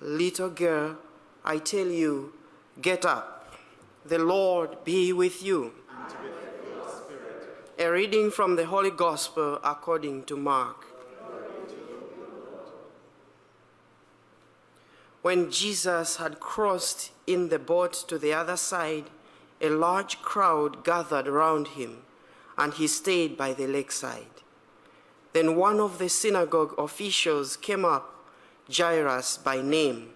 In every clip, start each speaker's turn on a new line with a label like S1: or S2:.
S1: Little girl, I tell you, get up. The Lord be with you.
S2: And with your spirit.
S1: A reading from the Holy Gospel according to Mark. When Jesus had crossed in the boat to the other side, a large crowd gathered around him, and he stayed by the lakeside. Then one of the synagogue officials came up, Jairus by name,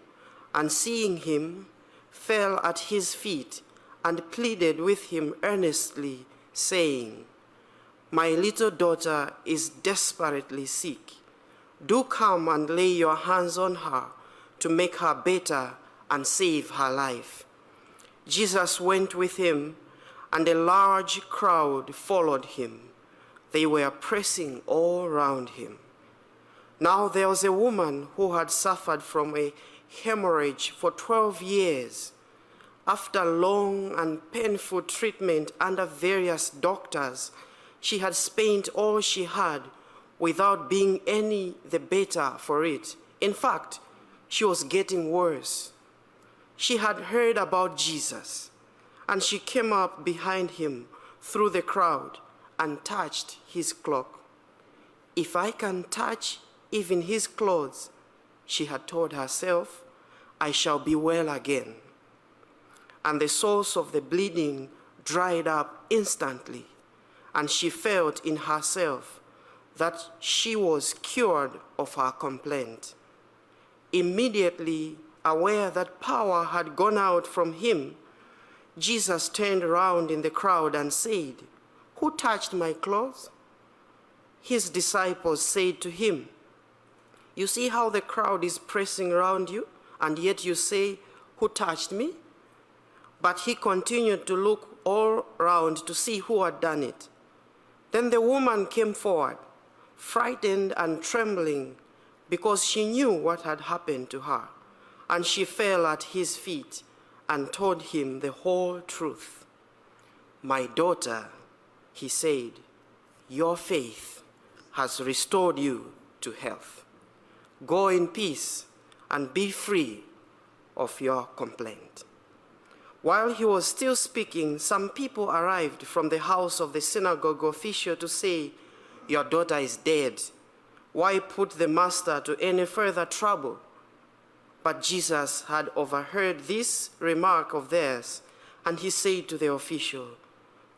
S1: and seeing him, fell at his feet and pleaded with him earnestly, saying, "My little daughter is desperately sick. Do come and lay your hands on her to make her better and save her life." Jesus went with him, and a large crowd followed him. They were pressing all around him. Now there was a woman who had suffered from a hemorrhage for 12 years. After long and painful treatment under various doctors, she had spent all she had without being any the better for it. In fact, she was getting worse. She had heard about Jesus, and she came up behind him through the crowd and touched his cloak. "If I can touch even his clothes," she had told herself, "I shall be well again." And the source of the bleeding dried up instantly, and she felt in herself that she was cured of her complaint. Immediately aware that power had gone out from him, Jesus turned around in the crowd and said, "Who touched my clothes?" His disciples said to him, "You see how the crowd is pressing around you, and yet you say, 'Who touched me?'" But he continued to look all around to see who had done it. Then the woman came forward, frightened and trembling, because she knew what had happened to her, and she fell at his feet and told him the whole truth. "My daughter," he said, "your faith has restored you to health. Go in peace and be free of your complaint." While he was still speaking, some people arrived from the house of the synagogue official to say, "Your daughter is dead. Why put the master to any further trouble?" But Jesus had overheard this remark of theirs, and he said to the official,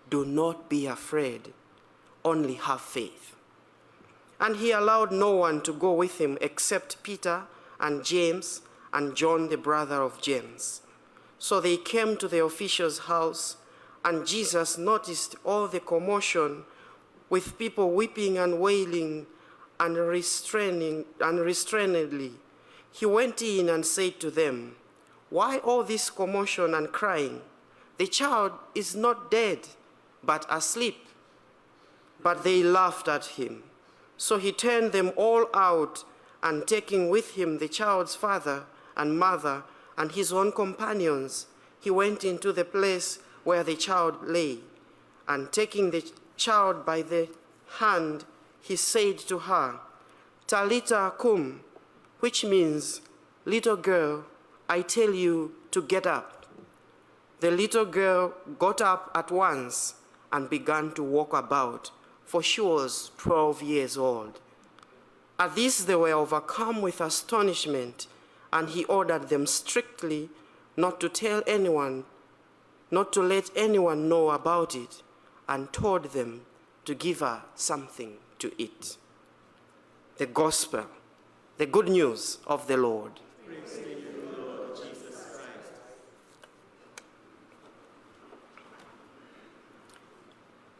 S1: "Do not be afraid, only have faith." And he allowed no one to go with him except Peter and James and John, the brother of James. So they came to the official's house, and Jesus noticed all the commotion with people weeping and wailing unrestrainedly. He went in and said to them, "Why all this commotion and crying? The child is not dead, but asleep." But they laughed at him. So he turned them all out, and taking with him the child's father and mother and his own companions, he went into the place where the child lay. And taking the child by the hand, he said to her, "Talitha cum," which means, "Little girl, I tell you to get up." The little girl got up at once and began to walk about, for she was 12 years old. At this they were overcome with astonishment, and he ordered them strictly not to tell anyone, not to let anyone know about it, and told them to give her something to eat. The Gospel, the good news of the Lord.
S2: Praise to you, Lord Jesus Christ.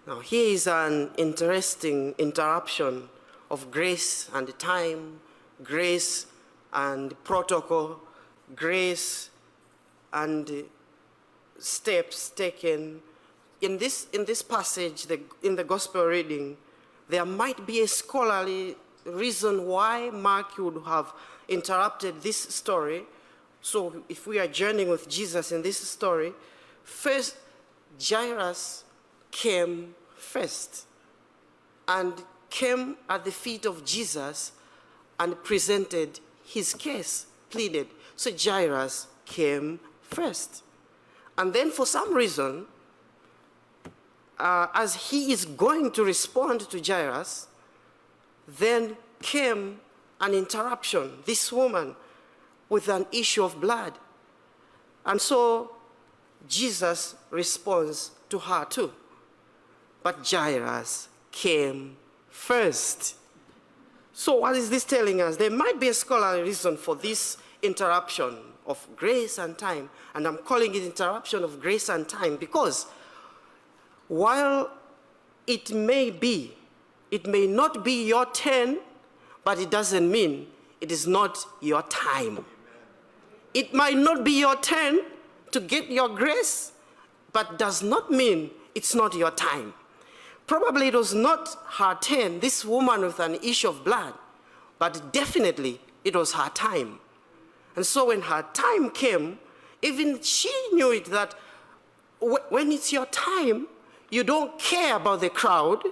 S1: Now here is an interesting interruption of grace and time, grace and protocol, grace and steps taken. In this passage, in the gospel reading, there might be a scholarly reason why Mark would have interrupted this story. So if we are journeying with Jesus in this story, first Jairus came first and came at the feet of Jesus and presented his case, pleaded. So Jairus came first. And then for some reason, as he is going to respond to Jairus, then came an interruption. This woman with an issue of blood. And so Jesus responds to her too. But Jairus came first. So what is this telling us? There might be a scholarly reason for this interruption of grace and time. And I'm calling it interruption of grace and time because while it may not be your turn, but it doesn't mean it is not your time. It might not be your turn to get your grace, but does not mean it's not your time. Probably it was not her turn, this woman with an issue of blood, but definitely it was her time. And so when her time came, even she knew it that when it's your time, you don't care about the crowd,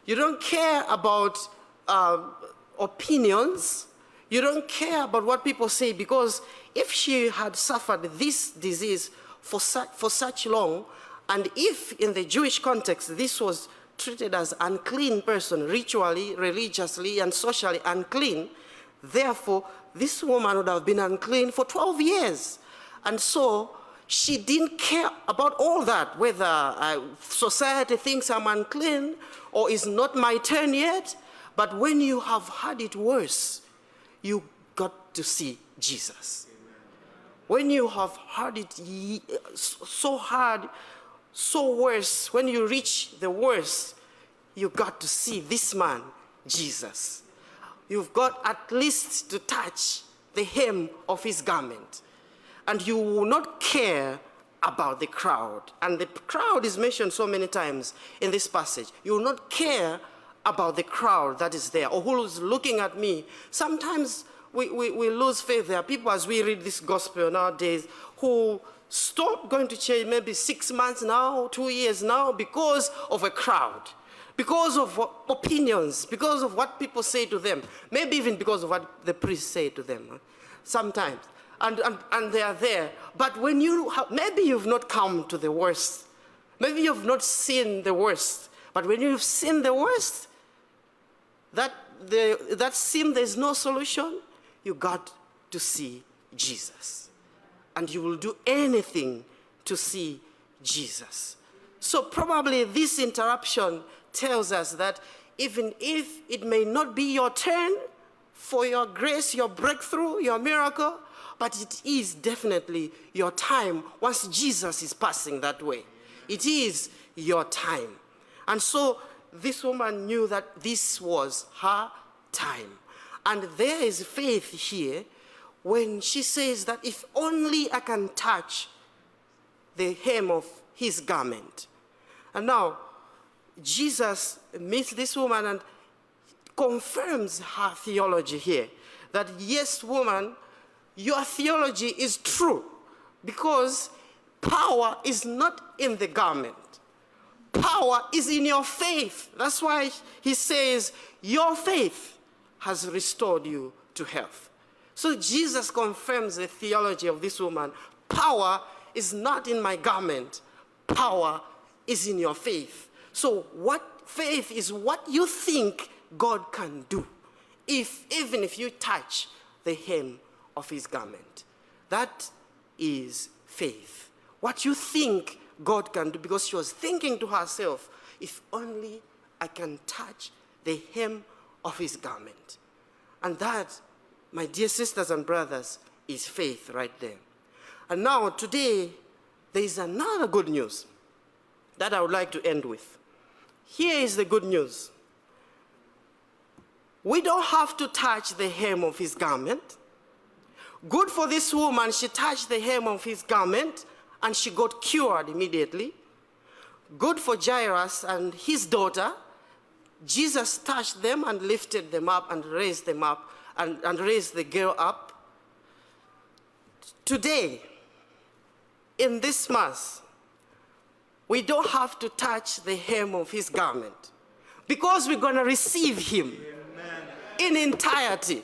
S1: you don't care about opinions, you don't care about what people say, because if she had suffered this disease for such long, and if in the Jewish context this was treated as unclean person, ritually, religiously, and socially unclean, therefore this woman would have been unclean for 12 years. And so she didn't care about all that, whether society thinks I'm unclean or is not my turn yet. But when you have had it worse, you got to see Jesus. When you have had it so hard, so worse, when you reach the worst, you got to see this man, Jesus. You've got at least to touch the hem of his garment. And you will not care about the crowd. And the crowd is mentioned so many times in this passage. You will not care about the crowd that is there or who is looking at me. Sometimes we lose faith. There are people, as we read this gospel nowadays, who stop going to church maybe 6 months now, 2 years now, because of a crowd, because of opinions, because of what people say to them, maybe even because of what the priests say to them sometimes. And they are there. But when maybe you've not come to the worst. Maybe you've not seen the worst. But when you've seen the worst, that seems there's no solution, you got to see Jesus. And you will do anything to see Jesus. So probably this interruption tells us that even if it may not be your turn for your grace, your breakthrough, your miracle, but it is definitely your time once Jesus is passing that way. It is your time. And so this woman knew that this was her time. And there is faith here when she says that if only I can touch the hem of his garment. And now, Jesus meets this woman and confirms her theology here. That yes, woman, your theology is true because power is not in the garment. Power is in your faith. That's why he says, your faith has restored you to health. So Jesus confirms the theology of this woman. Power is not in my garment. Power is in your faith. So what faith is what you think God can do, even if you touch the hem of his garment. That is faith. What you think God can do, because she was thinking to herself, if only I can touch the hem of his garment. And that, my dear sisters and brothers, is faith right there. And now today, there is another good news that I would like to end with. Here is the good news. We don't have to touch the hem of his garment. Good for this woman, she touched the hem of his garment and she got cured immediately. Good for Jairus and his daughter. Jesus touched them and lifted them up and raised them up and raised the girl up. Today, in this Mass, we don't have to touch the hem of his garment because we're going to receive him in entirety.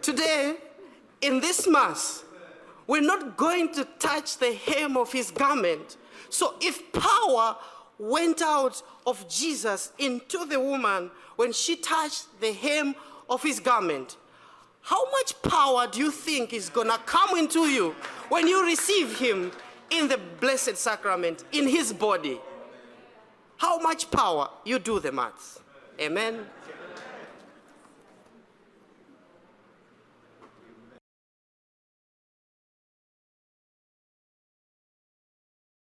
S1: Today, in this Mass, we're not going to touch the hem of his garment. So if power went out of Jesus into the woman when she touched the hem of his garment, how much power do you think is going to come into you when you receive him in the Blessed Sacrament, in his body? How much power? You do the maths. Amen.